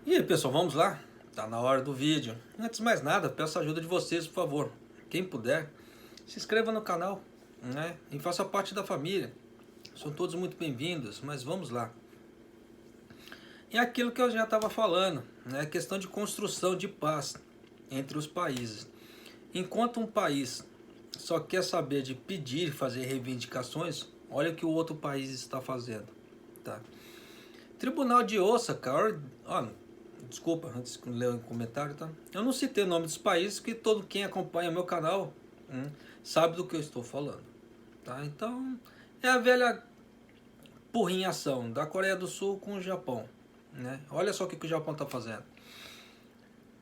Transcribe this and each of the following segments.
E aí pessoal, vamos lá? Tá na hora do vídeo. Antes de mais nada, peço a ajuda de vocês, por favor. Quem puder, se inscreva no canal, né? E faça parte da família. São todos muito bem-vindos, mas vamos lá. É aquilo que eu já estava falando, né? Questão de construção de paz entre os países. Enquanto um país só quer saber de pedir e fazer reivindicações, olha o que o outro país está fazendo, tá? Tribunal de Osaka, desculpa, antes de ler o comentário, tá? Eu não citei o nome dos países, que todo quem acompanha meu canal sabe do que eu estou falando, tá? Então, é a velha porrinhação da Coreia do Sul com o Japão, né? Olha só o que o Japão está fazendo.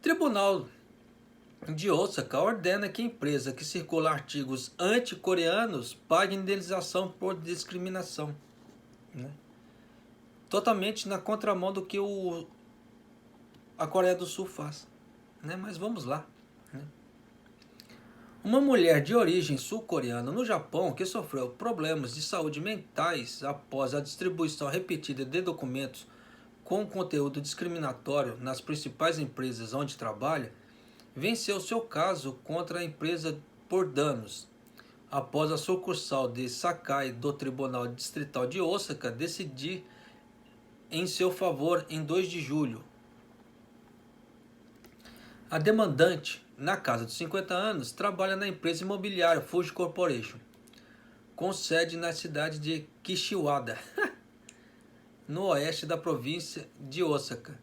Tribunal de Osaka ordena que a empresa que circula artigos anti-coreanos pague indenização por discriminação, né? Totalmente na contramão do que a Coreia do Sul faz, né? Mas vamos lá, né? Uma mulher de origem sul-coreana no Japão que sofreu problemas de saúde mentais após a distribuição repetida de documentos com conteúdo discriminatório nas principais empresas onde trabalha, venceu seu caso contra a empresa por danos, após a sucursal de Sakai do Tribunal Distrital de Osaka decidir em seu favor em 2 de julho. A demandante, na casa dos 50 anos, trabalha na empresa imobiliária Fuji Corporation, com sede na cidade de Kishiwada, no oeste da província de Osaka,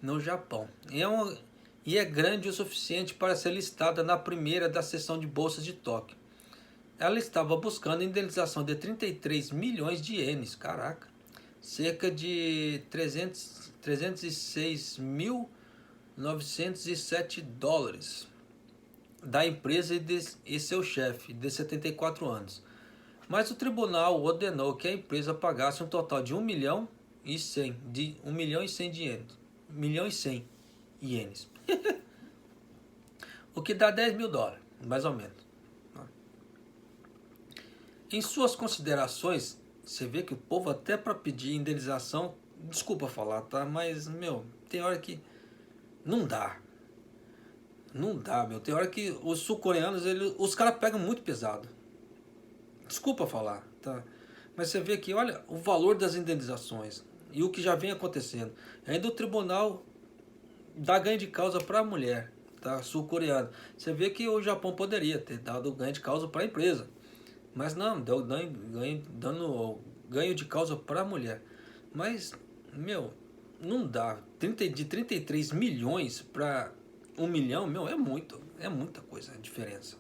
no Japão. E é grande o suficiente para ser listada na primeira da seção de bolsas de Tóquio. Ela estava buscando indenização de 33 milhões de ienes, caraca, cerca de 306.907 dólares, da empresa e seu chefe, de 74 anos. Mas o tribunal ordenou que a empresa pagasse um total de 1 milhão e 100 de ienes, 1 milhão e 100 ienes, o que dá 10 mil dólares, mais ou menos. Em suas considerações, você vê que o povo até para pedir indenização, desculpa falar, tá? Mas, tem hora que não dá. Não dá, Tem hora que os sul-coreanos, os caras pegam muito pesado. Desculpa falar, tá? Mas você vê que, olha, o valor das indenizações e o que já vem acontecendo. Ainda o tribunal dá ganho de causa para a mulher, tá? Sul-coreana. Você vê que o Japão poderia ter dado ganho de causa para a empresa. Mas não, deu dando ganho de causa para a mulher. Mas, não dá. De 33 milhões para 1 milhão, é muita coisa a diferença.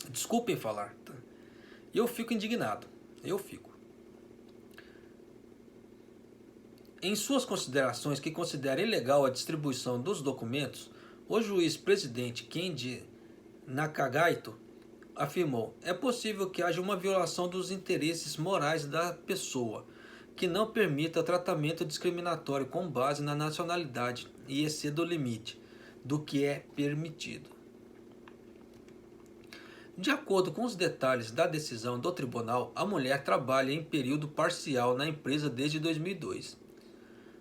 Desculpem falar, tá? Eu fico indignado, eu fico. Em suas considerações, que considera ilegal a distribuição dos documentos, o juiz presidente Kendi Nakagaito afirmou: é possível que haja uma violação dos interesses morais da pessoa, que não permita tratamento discriminatório com base na nacionalidade e exceda o limite do que é permitido. De acordo com os detalhes da decisão do tribunal, a mulher trabalha em período parcial na empresa desde 2002.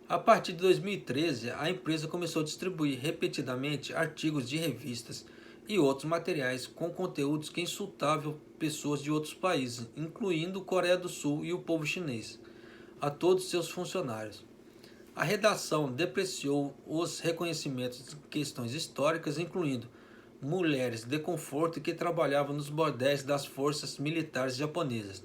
A partir de 2013, a empresa começou a distribuir repetidamente artigos de revistas e outros materiais com conteúdos que insultavam pessoas de outros países, incluindo Coreia do Sul e o povo chinês, a todos seus funcionários. A redação depreciou os reconhecimentos de questões históricas, incluindo mulheres de conforto que trabalhavam nos bordéis das forças militares japonesas.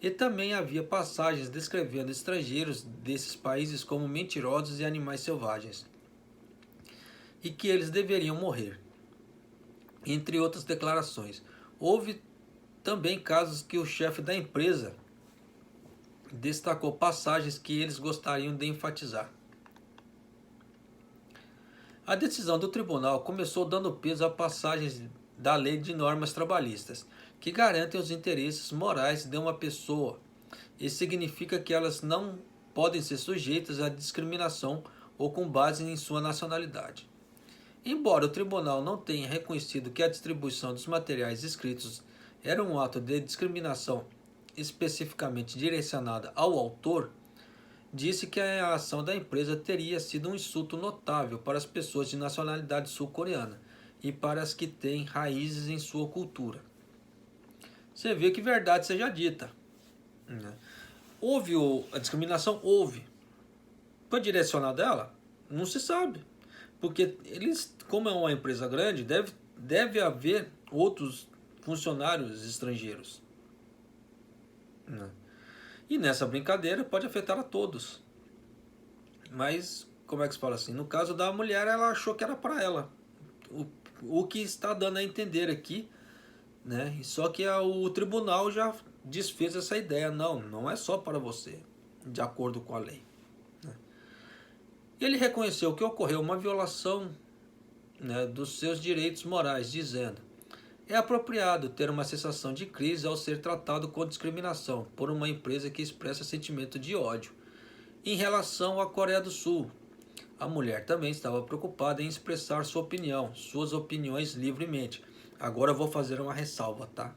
E também havia passagens descrevendo estrangeiros desses países como mentirosos e animais selvagens, e que eles deveriam morrer, entre outras declarações. Houve também casos que o chefe da empresa destacou passagens que eles gostariam de enfatizar. A decisão do tribunal começou dando peso a passagens da lei de normas trabalhistas, que garantem os interesses morais de uma pessoa. Isso significa que elas não podem ser sujeitas à discriminação ou com base em sua nacionalidade. Embora o tribunal não tenha reconhecido que a distribuição dos materiais escritos era um ato de discriminação especificamente direcionada ao autor, disse que a ação da empresa teria sido um insulto notável para as pessoas de nacionalidade sul-coreana e para as que têm raízes em sua cultura. Você vê que verdade seja dita, né? Houve a discriminação? Houve. Foi direcionada dela? Não se sabe. Porque eles, como é uma empresa grande, deve haver outros funcionários estrangeiros, né? E nessa brincadeira pode afetar a todos. Mas, como é que se fala assim? No caso da mulher, ela achou que era para ela. O que está dando a entender aqui, né? Só que o tribunal já desfez essa ideia. Não, não é só para você, de acordo com a lei. Ele reconheceu que ocorreu uma violação, né, dos seus direitos morais, dizendo: é apropriado ter uma sensação de crise ao ser tratado com discriminação por uma empresa que expressa sentimento de ódio. Em relação à Coreia do Sul, a mulher também estava preocupada em expressar sua opinião, suas opiniões livremente. Agora eu vou fazer uma ressalva, tá?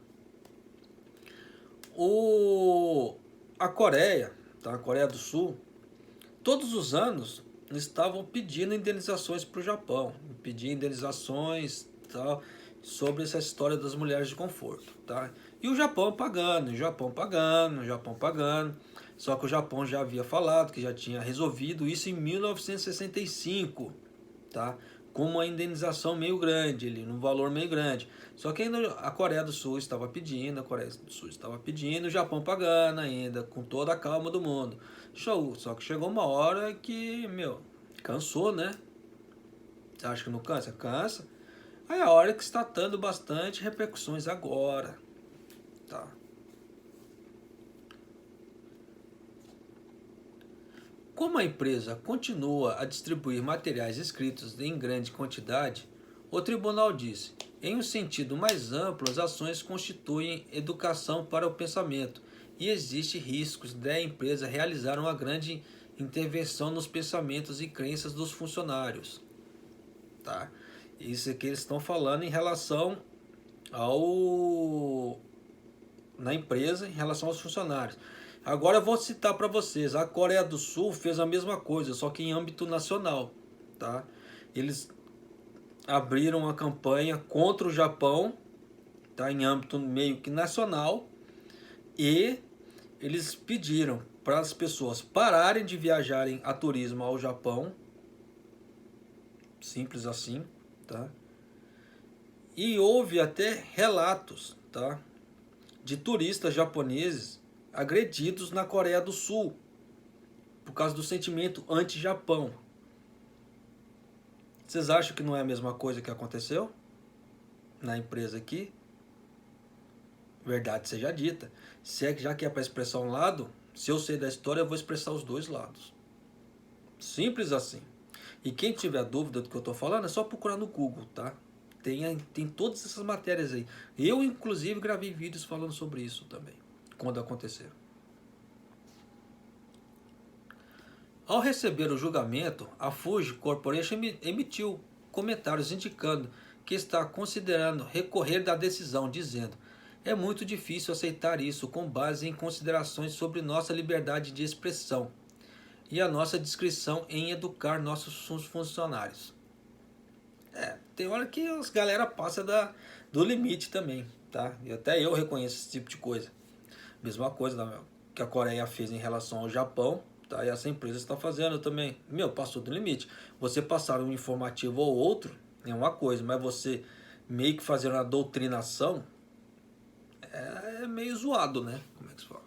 A Coreia, tá? A Coreia do Sul, todos os anos estavam pedindo indenizações para o Japão, pedindo indenizações, tal, sobre essa história das mulheres de conforto, tá? E o Japão pagando, o Japão pagando, o Japão pagando. Só que o Japão já havia falado que já tinha resolvido isso em 1965, tá? Com uma indenização meio grande, ali, num valor meio grande. Só que ainda a Coreia do Sul estava pedindo, a Coreia do Sul estava pedindo, o Japão pagando ainda, com toda a calma do mundo. Só que chegou uma hora que, cansou, né? Você acha que não cansa? Cansa. Aí é a hora que está dando bastante repercussões agora, tá? Como a empresa continua a distribuir materiais escritos em grande quantidade, o tribunal disse: em um sentido mais amplo, as ações constituem educação para o pensamento e existe riscos da empresa realizar uma grande intervenção nos pensamentos e crenças dos funcionários, tá? Isso aqui eles estão falando em relação ao na empresa, em relação aos funcionários. Agora eu vou citar para vocês, a Coreia do Sul fez a mesma coisa, só que em âmbito nacional, tá? Eles abriram uma campanha contra o Japão, tá? Em âmbito meio que nacional, e eles pediram para as pessoas pararem de viajarem a turismo ao Japão, simples assim, tá? E houve até relatos, tá, de turistas japoneses agredidos na Coreia do Sul por causa do sentimento anti-Japão. Vocês acham que não é a mesma coisa que aconteceu na empresa aqui? Verdade seja dita. Se é, já que é para expressar um lado, se eu sei da história, eu vou expressar os dois lados. Simples assim. E quem tiver dúvida do que eu estou falando, é só procurar no Google, tá? Tem todas essas matérias aí. Eu, inclusive, gravei vídeos falando sobre isso também, quando aconteceram. Ao receber o julgamento, a Fuji Corporation emitiu comentários indicando que está considerando recorrer da decisão, dizendo: é muito difícil aceitar isso com base em considerações sobre nossa liberdade de expressão e a nossa discrição em educar nossos funcionários. Tem hora que as galera passa do limite também, tá? E até eu reconheço esse tipo de coisa. Mesma coisa que a Coreia fez em relação ao Japão, tá? E essa empresa está fazendo também. Passou do limite. Você passar um informativo ou outro é uma coisa, mas você meio que fazer uma doutrinação é meio zoado, né? Como é que se fala?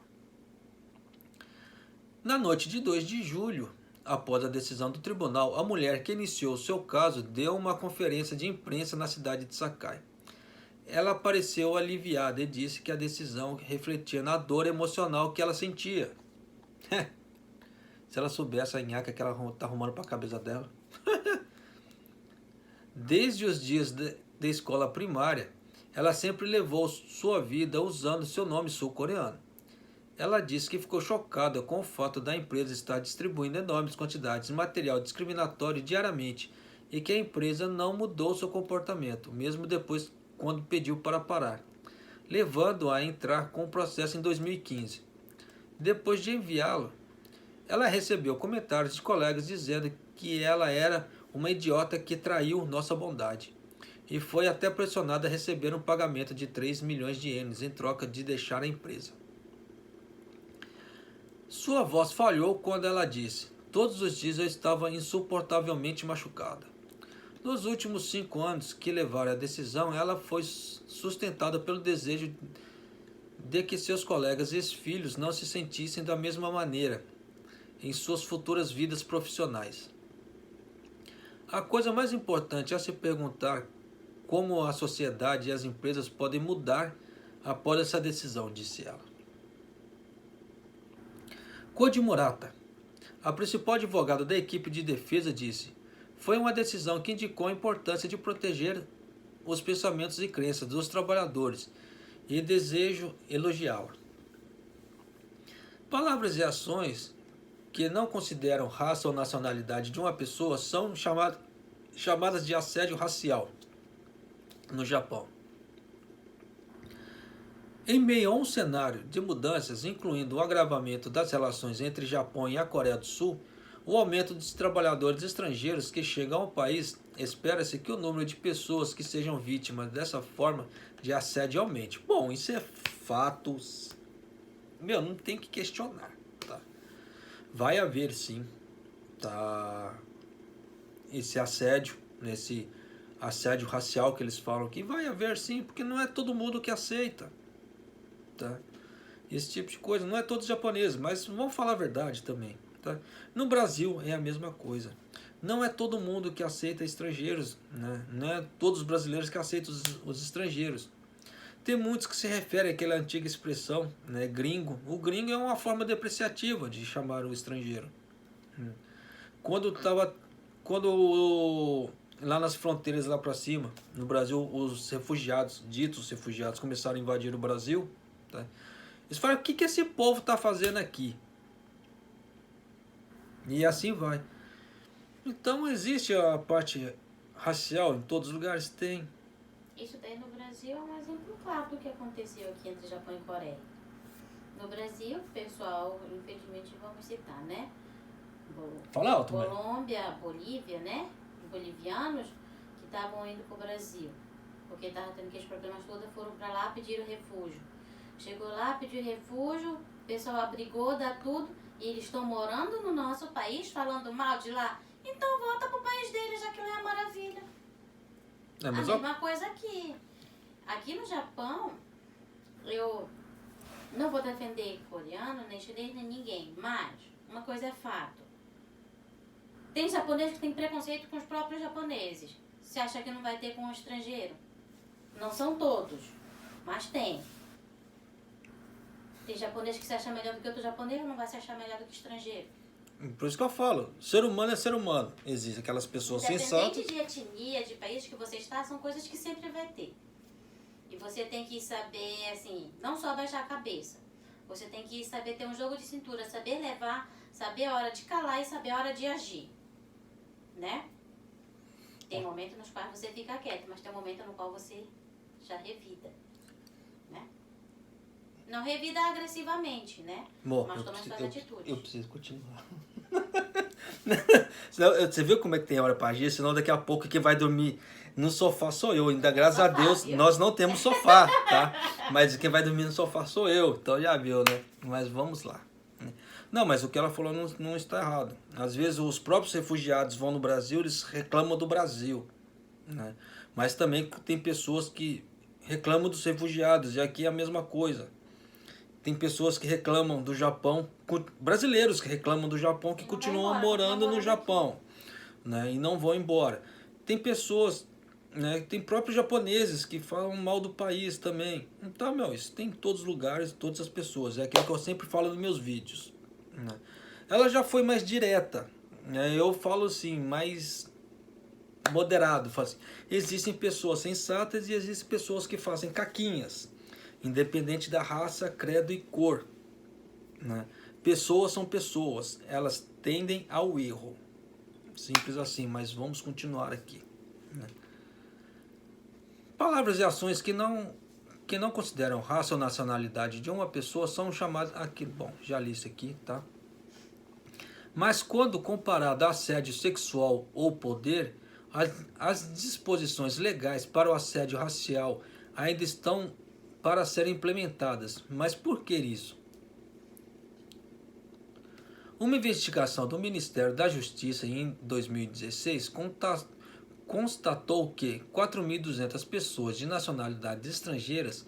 Na noite de 2 de julho, após a decisão do tribunal, a mulher que iniciou o seu caso deu uma conferência de imprensa na cidade de Sakai. Ela pareceu aliviada e disse que a decisão refletia na dor emocional que ela sentia. Se ela soubesse a nhaca que ela está arrumando para a cabeça dela. Desde os dias de escola primária, ela sempre levou sua vida usando seu nome sul-coreano. Ela disse que ficou chocada com o fato da empresa estar distribuindo enormes quantidades de material discriminatório diariamente e que a empresa não mudou seu comportamento, mesmo depois quando pediu para parar, levando-a a entrar com o processo em 2015. Depois de enviá-lo, ela recebeu comentários de colegas dizendo que ela era uma idiota que traiu nossa bondade e foi até pressionada a receber um pagamento de 3 milhões de ienes em troca de deixar a empresa. Sua voz falhou quando ela disse: "Todos os dias eu estava insuportavelmente machucada." Nos últimos 5 anos que levaram à decisão, ela foi sustentada pelo desejo de que seus colegas e filhos não se sentissem da mesma maneira em suas futuras vidas profissionais. A coisa mais importante é se perguntar como a sociedade e as empresas podem mudar após essa decisão, disse ela. Koji Murata, a principal advogada da equipe de defesa, disse: "Foi uma decisão que indicou a importância de proteger os pensamentos e crenças dos trabalhadores e desejo elogiá-la." Palavras e ações que não consideram raça ou nacionalidade de uma pessoa são chamadas de assédio racial no Japão. Em meio a um cenário de mudanças, incluindo o agravamento das relações entre Japão e a Coreia do Sul, o aumento dos trabalhadores estrangeiros que chegam ao país, espera-se que o número de pessoas que sejam vítimas dessa forma de assédio aumente. Bom, isso é fatos. Não tem que questionar. Tá? Vai haver sim, tá? Esse assédio, esse assédio racial que eles falam aqui, vai haver sim, porque não é todo mundo que aceita. Tá? Esse tipo de coisa, não é todos japoneses, mas vamos falar a verdade também. Tá? No Brasil é a mesma coisa. Não é todo mundo que aceita estrangeiros, né? Não é todos os brasileiros que aceitam os estrangeiros. Tem muitos que se referem àquela antiga expressão, né, gringo. O gringo é uma forma depreciativa de chamar o estrangeiro. Quando lá nas fronteiras lá para cima, no Brasil, os refugiados, ditos refugiados, começaram a invadir o Brasil, tá? Eles falam: "O que esse povo está fazendo aqui?" E assim vai. Então existe a parte racial em todos os lugares? Tem. Isso daí no Brasil é um exemplo claro do que aconteceu aqui entre Japão e Coreia. No Brasil, o pessoal, infelizmente vamos citar, né? Fala alto, Colômbia, Bolívia, né? Os bolivianos que estavam indo para o Brasil, porque estavam tendo aqueles problemas todos, foram para lá, pediram refúgio. Chegou lá, pediu refúgio, o pessoal abrigou, dá tudo, e eles estão morando no nosso país, falando mal de lá. Então volta pro país deles, já que lá é uma maravilha. A mesma coisa aqui. Aqui no Japão, eu não vou defender coreano, nem chinês, nem ninguém, mas uma coisa é fato. Tem japonês que tem preconceito com os próprios japoneses. Você acha que não vai ter com o estrangeiro? Não são todos, mas tem. Tem japonês que se acha melhor do que outro japonês, não vai se achar melhor do que estrangeiro. Por isso que eu falo, ser humano é ser humano. Existem aquelas pessoas sensatas. Independente de etnia, de país que você está, são coisas que sempre vai ter. E você tem que saber, assim, não só baixar a cabeça. Você tem que saber ter um jogo de cintura, saber levar, saber a hora de calar e saber a hora de agir. Né? Tem momentos nos quais você fica quieto, mas tem momento no qual você já revida. Né? Não revida agressivamente, né? Mas toma suas atitudes. Eu preciso continuar. Senão, você viu como é que tem hora para agir? Senão daqui a pouco quem vai dormir no sofá sou eu. Ainda graças a Deus, nós não temos sofá, tá? Mas quem vai dormir no sofá sou eu. Então já viu, né? Mas vamos lá. Não, mas o que ela falou não está errado. Às vezes os próprios refugiados vão no Brasil, eles reclamam do Brasil, né? Mas também tem pessoas que reclamam dos refugiados, e aqui é a mesma coisa. Tem pessoas que reclamam do Japão, brasileiros que reclamam do Japão, que continuam morando no Japão, né? E não vão embora. Tem pessoas, né, tem próprios japoneses que falam mal do país também. Então, isso tem em todos os lugares, todas as pessoas. É aquilo que eu sempre falo nos meus vídeos. Ela já foi mais direta, né? Eu falo assim, mais moderado. Falo assim, existem pessoas sensatas e existem pessoas que fazem caquinhas, independente da raça, credo e cor, né? Pessoas são pessoas, elas tendem ao erro. Simples assim, mas vamos continuar aqui, né? Palavras e ações que não consideram raça ou nacionalidade de uma pessoa são chamadas aqui. Bom, já li isso aqui, tá? Mas quando comparado a assédio sexual ou poder, as disposições legais para o assédio racial ainda estão para serem implementadas. Mas por que isso? Uma investigação do Ministério da Justiça em 2016 constatou que 4.200 pessoas de nacionalidades estrangeiras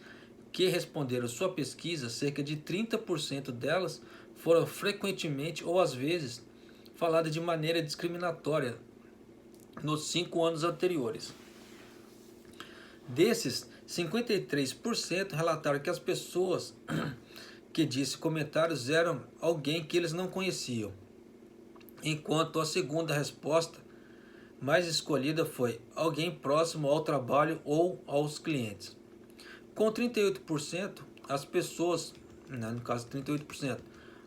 que responderam sua pesquisa, cerca de 30% delas foram frequentemente ou às vezes faladas de maneira discriminatória nos 5 anos anteriores. Desses, 53% relataram que as pessoas que disse comentários eram alguém que eles não conheciam, enquanto a segunda resposta mais escolhida foi alguém próximo ao trabalho ou aos clientes. Com 38%, as pessoas, no caso 38%,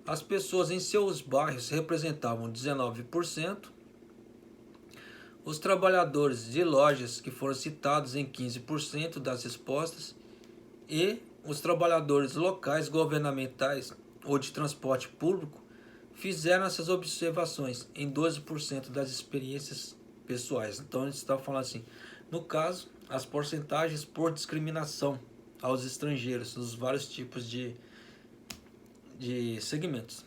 as pessoas em seus bairros representavam 19%, os trabalhadores de lojas que foram citados em 15% das respostas e os trabalhadores locais governamentais ou de transporte público fizeram essas observações em 12% das experiências pessoais. Então a gente está falando assim, no caso, as porcentagens por discriminação aos estrangeiros, nos vários tipos de segmentos.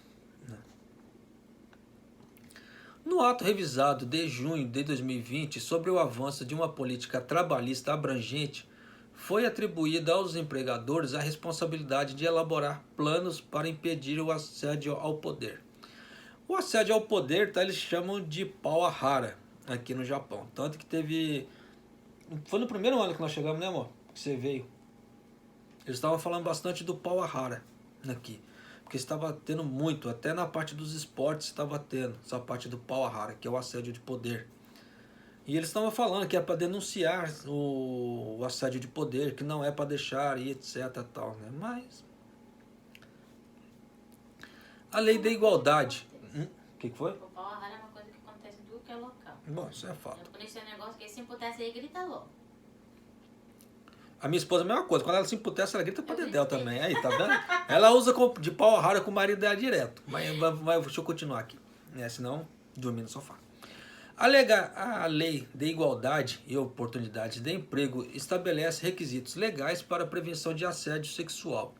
No ato revisado de junho de 2020 sobre o avanço de uma política trabalhista abrangente, foi atribuída aos empregadores a responsabilidade de elaborar planos para impedir o assédio ao poder. O assédio ao poder, tá, eles chamam de Pawa-hara aqui no Japão. Tanto que teve... Foi no primeiro ano que nós chegamos, né, amor? Que você veio. Eles estavam falando bastante do Pawa-hara aqui. Porque estava tendo muito, até na parte dos esportes estava tendo essa parte do Pawa-hara, que é o assédio de poder. E eles estavam falando que é para denunciar o assédio de poder, que não é para deixar e etc. Tal, né? Mas a lei da igualdade. O que foi? O Pawa-hara é uma coisa que acontece em tudo que é local. Bom, isso é fato. Eu conheci um negócio que se imputece aí, grita logo. A minha esposa é a mesma coisa. Quando ela se emputece, ela grita pra dedéu também. Aí, tá vendo? Ela usa de Pawa-hara com o marido dela direto. Mas deixa eu continuar aqui. Senão, dormir no sofá. A lei de igualdade e oportunidades de emprego estabelece requisitos legais para a prevenção de assédio sexual.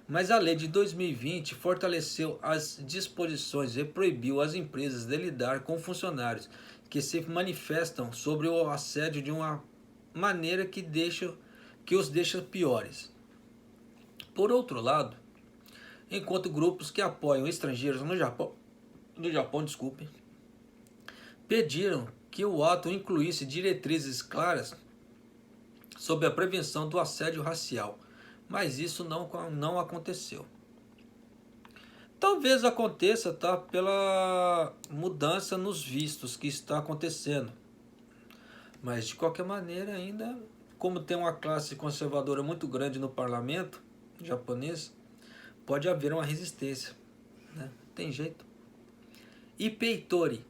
Mas a lei de 2020 fortaleceu as disposições e proibiu as empresas de lidar com funcionários que se manifestam sobre o assédio de uma maneira que os deixa piores. Por outro lado, enquanto grupos que apoiam estrangeiros no Japão, pediram que o ato incluísse diretrizes claras sobre a prevenção do assédio racial, mas isso não aconteceu. Talvez aconteça, tá, pela mudança nos vistos que está acontecendo, mas de qualquer maneira ainda, como tem uma classe conservadora muito grande no parlamento japonês, pode haver uma resistência, né? Tem jeito. Ipei Tori,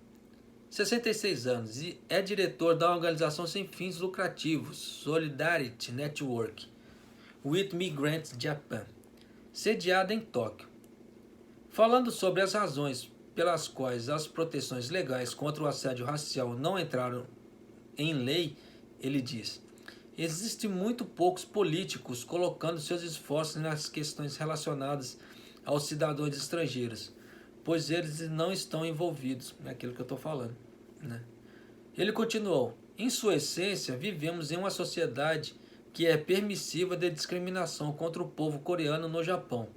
66 anos, e é diretor da organização sem fins lucrativos Solidarity Network with Migrants Japan, sediada em Tóquio. Falando sobre as razões pelas quais as proteções legais contra o assédio racial não entraram em lei, ele diz: existem muito poucos políticos colocando seus esforços nas questões relacionadas aos cidadãos estrangeiros, pois eles não estão envolvidos, é aquilo que eu estou falando, né? Ele continuou: em sua essência, vivemos em uma sociedade que é permissiva de discriminação contra o povo coreano no Japão,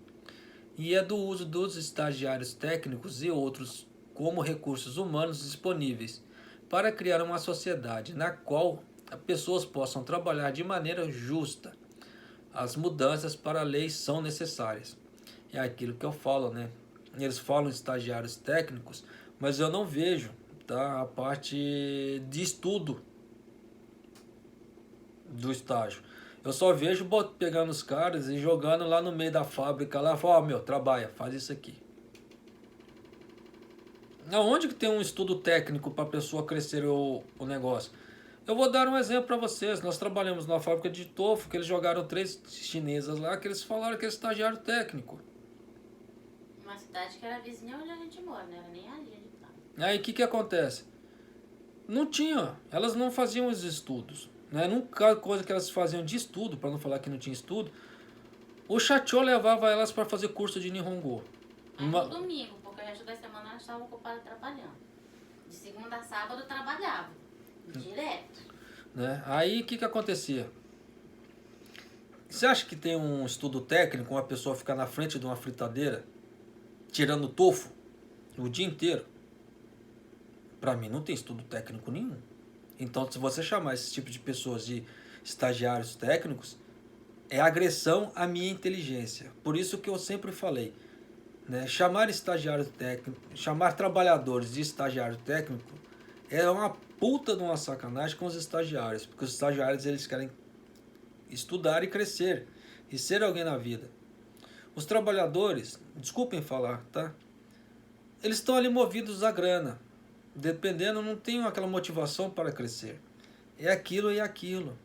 e é do uso dos estagiários técnicos e outros como recursos humanos disponíveis para criar uma sociedade na qual pessoas possam trabalhar de maneira justa. As mudanças para a lei são necessárias. É aquilo que eu falo, né? Eles falam estagiários técnicos, mas eu não vejo, tá, a parte de estudo do estágio. Eu só vejo pegando os caras e jogando lá no meio da fábrica lá, fala, meu, trabalha, faz isso aqui. Onde que tem um estudo técnico para a pessoa crescer o negócio? Eu vou dar um exemplo para vocês. Nós trabalhamos numa fábrica de tofu, que eles jogaram 3 chinesas lá, que eles falaram que é estagiário técnico. Uma cidade que era vizinha onde a gente mora, não era nem ali a gente tá. Aí o que acontece? Não tinha, elas não faziam os estudos. Né? Nunca coisa que elas faziam de estudo, para não falar que não tinha estudo, o Chachô levava elas para fazer curso de Nihongo. Mas no domingo, porque o resto da semana elas estavam ocupadas trabalhando. De segunda a sábado eu trabalhava, direto. Né? Aí o que acontecia? Você acha que tem um estudo técnico, uma pessoa ficar na frente de uma fritadeira, tirando tofu, o dia inteiro? Para mim não tem estudo técnico nenhum. Então, se você chamar esse tipo de pessoas de estagiários técnicos, é agressão à minha inteligência. Por isso que eu sempre falei, né? Chamar estagiário técnico, chamar trabalhadores de estagiário técnico é uma puta de uma sacanagem com os estagiários, porque os estagiários eles querem estudar e crescer e ser alguém na vida. Os trabalhadores, desculpem falar, tá? Eles estão ali movidos à grana. Dependendo, não tem aquela motivação para crescer. É aquilo e aquilo.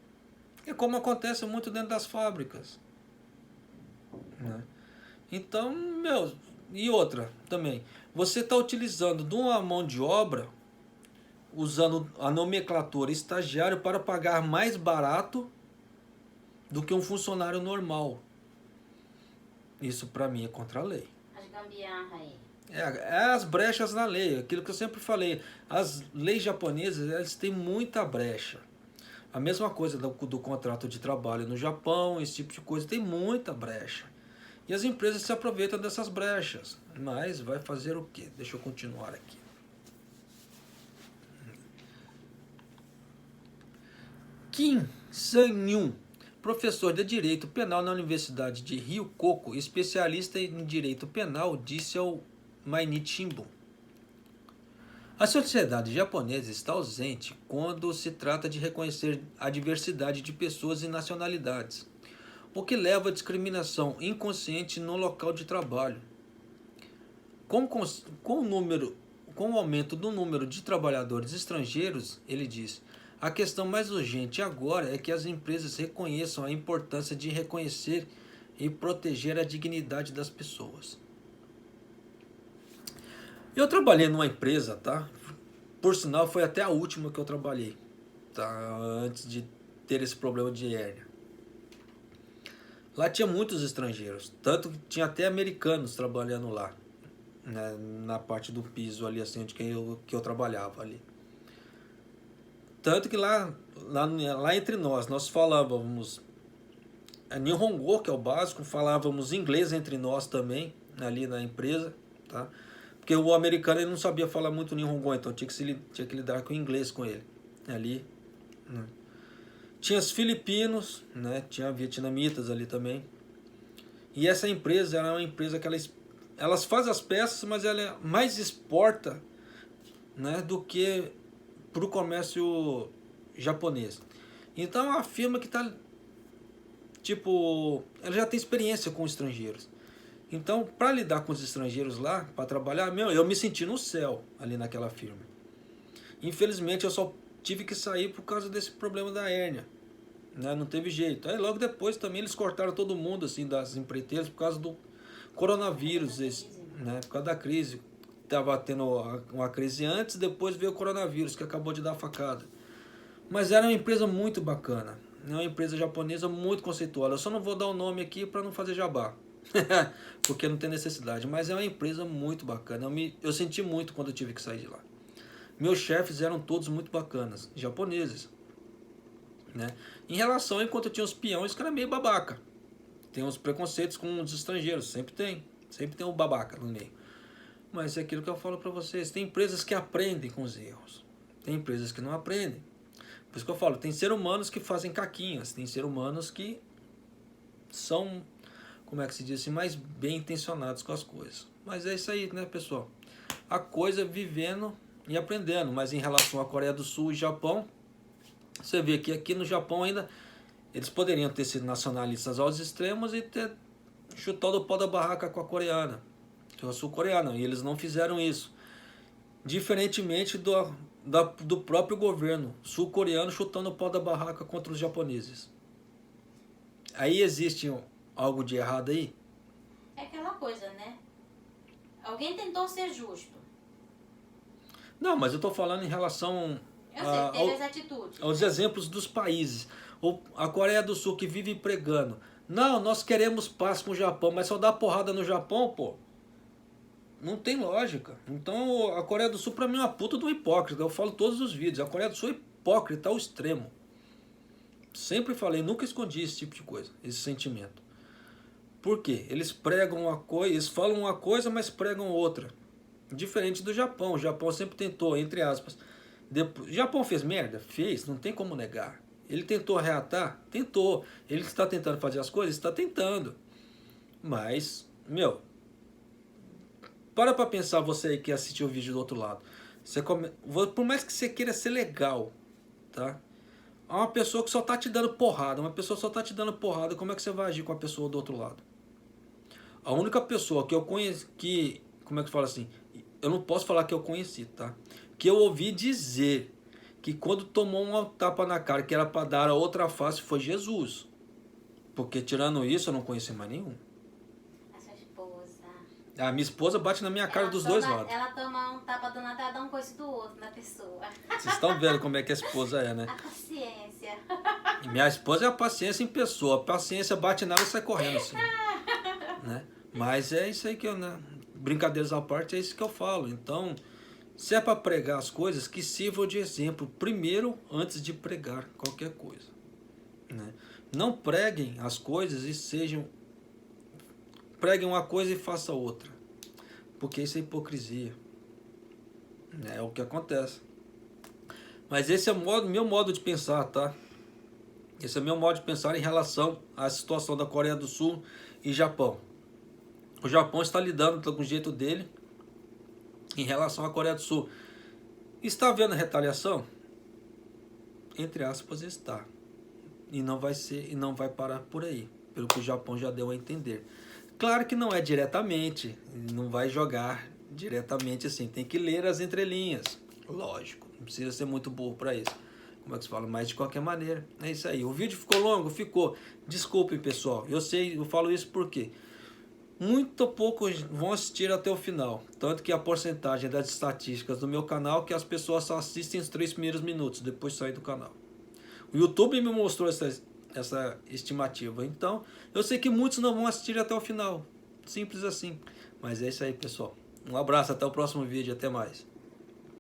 É como acontece muito dentro das fábricas. Né? Então, meu, e outra também. Você está utilizando de uma mão de obra, usando a nomenclatura estagiário para pagar mais barato do que um funcionário normal. Isso para mim é contra a lei. As gambiarra aí. É as brechas na lei, aquilo que eu sempre falei. As leis japonesas, elas têm muita brecha. A mesma coisa do contrato de trabalho no Japão, esse tipo de coisa, tem muita brecha. E as empresas se aproveitam dessas brechas. Mas vai fazer o quê? Deixa eu continuar aqui. Kim Sang-yun, professor de Direito Penal na Universidade de Ryukoko, especialista em Direito Penal, disse ao Mainichi Shimbun: a sociedade japonesa está ausente quando se trata de reconhecer a diversidade de pessoas e nacionalidades, o que leva à discriminação inconsciente no local de trabalho. Com o aumento do número de trabalhadores estrangeiros, ele diz, a questão mais urgente agora é que as empresas reconheçam a importância de reconhecer e proteger a dignidade das pessoas. Eu trabalhei numa empresa, tá? Por sinal, foi até a última que eu trabalhei, tá? Antes de ter esse problema de hérnia. Lá tinha muitos estrangeiros, tanto que tinha até americanos trabalhando lá, né? Na parte do piso ali, assim, onde que eu trabalhava ali. Tanto que lá entre nós falávamos Nihongo, que é o básico, falávamos inglês entre nós também, ali na empresa, tá? Porque o americano ele não sabia falar muito Nihongo, então tinha que lidar com o inglês com ele. Ali, né? Tinha os filipinos, né? Tinha vietnamitas ali também. E essa empresa era uma empresa que elas fazem as peças, mas ela mais exporta, né, do que para o comércio japonês. Então é uma firma que está, tipo, ela já tem experiência com estrangeiros. Então, para lidar com os estrangeiros lá, para trabalhar, eu me senti no céu ali naquela firma. Infelizmente, eu só tive que sair por causa desse problema da hérnia. Né? Não teve jeito. Aí logo depois também eles cortaram todo mundo assim das empreiteiras por causa do coronavírus, né? Por causa da crise. Estava tendo uma crise antes, depois veio o coronavírus, que acabou de dar a facada. Mas era uma empresa muito bacana. É uma empresa japonesa muito conceituada. Eu só não vou dar o nome aqui para não fazer jabá. Porque não tem necessidade. Mas é uma empresa muito bacana. Eu senti muito quando eu tive que sair de lá. Meus chefes eram todos muito bacanas, japoneses. Né? Em relação, enquanto eu tinha os peões que era meio babaca. Tem uns preconceitos com os estrangeiros. Sempre tem um babaca no meio. Mas é aquilo que eu falo para vocês. Tem empresas que aprendem com os erros. Tem empresas que não aprendem. Por isso que eu falo, tem seres humanos que fazem caquinhas. Tem seres humanos que são, como é que se diz assim, mais bem intencionados com as coisas. Mas é isso aí, né, pessoal? A coisa é vivendo e aprendendo. Mas em relação à Coreia do Sul e Japão, você vê que aqui no Japão ainda eles poderiam ter sido nacionalistas aos extremos e ter chutado o pau da barraca com a coreana, com a sul-coreana. E eles não fizeram isso. Diferentemente do próprio governo sul-coreano chutando o pau da barraca contra os japoneses. Aí existe algo de errado aí? É aquela coisa, né? Alguém tentou ser justo. Não, mas eu estou falando em relação Eu sei, teve as atitudes. aos exemplos dos países. A Coreia do Sul que vive pregando. Não, nós queremos paz com o Japão, mas só dá porrada no Japão, pô. Não tem lógica. Então a Coreia do Sul pra mim é uma puta de um hipócrita. Eu falo todos os vídeos. A Coreia do Sul é hipócrita ao extremo. Sempre falei, nunca escondi esse tipo de coisa, esse sentimento. Por quê? Eles pregam uma coisa, eles falam uma coisa, mas pregam outra. Diferente do Japão. O Japão sempre tentou, entre aspas. O Japão fez merda? Fez, não tem como negar. Ele tentou reatar? Tentou. Ele está tentando fazer as coisas? Está tentando. Mas, meu, para pra pensar você aí que assistiu o vídeo do outro lado. Por mais que você queira ser legal, tá? Há uma pessoa que só tá te dando porrada. Uma pessoa só tá te dando porrada. Como é que você vai agir com a pessoa do outro lado? A única pessoa que eu conheci, como é que fala assim? Eu não posso falar que eu conheci, tá? Que eu ouvi dizer que quando tomou uma tapa na cara que era para dar a outra face foi Jesus. Porque tirando isso eu não conheci mais nenhum. A sua esposa. A minha esposa bate na minha cara dos dois lados. Ela toma um tapa do nada, ela dá um coice do outro na pessoa. Vocês estão vendo como é que a esposa é, né? A paciência. E minha esposa é a paciência em pessoa. A paciência bate nela e sai correndo assim. Né? Mas é isso aí que eu, né? Brincadeiras à parte, é isso que eu falo. Então, se é para pregar as coisas, que sirvam de exemplo primeiro antes de pregar qualquer coisa. Né? Não preguem as coisas e sejam... Preguem uma coisa e façam outra. Porque isso é hipocrisia. É o que acontece. Mas esse é o meu modo de pensar, tá? Esse é o meu modo de pensar em relação à situação da Coreia do Sul e Japão. O Japão está lidando com o jeito dele em relação à Coreia do Sul. Está havendo retaliação? Entre aspas, está. E não vai ser, e não vai parar por aí, pelo que o Japão já deu a entender. Claro que não é diretamente, não vai jogar diretamente assim, tem que ler as entrelinhas. Lógico, não precisa ser muito burro para isso. Como é que se fala? Mas de qualquer maneira, é isso aí. O vídeo ficou longo? Ficou. Desculpem, pessoal. Eu sei, eu falo isso porque muito poucos vão assistir até o final. Tanto que a porcentagem das estatísticas do meu canal é que as pessoas só assistem os 3 primeiros minutos, depois saem do canal. O YouTube me mostrou essa estimativa. Então, eu sei que muitos não vão assistir até o final. Simples assim. Mas é isso aí, pessoal. Um abraço, até o próximo vídeo. Até mais.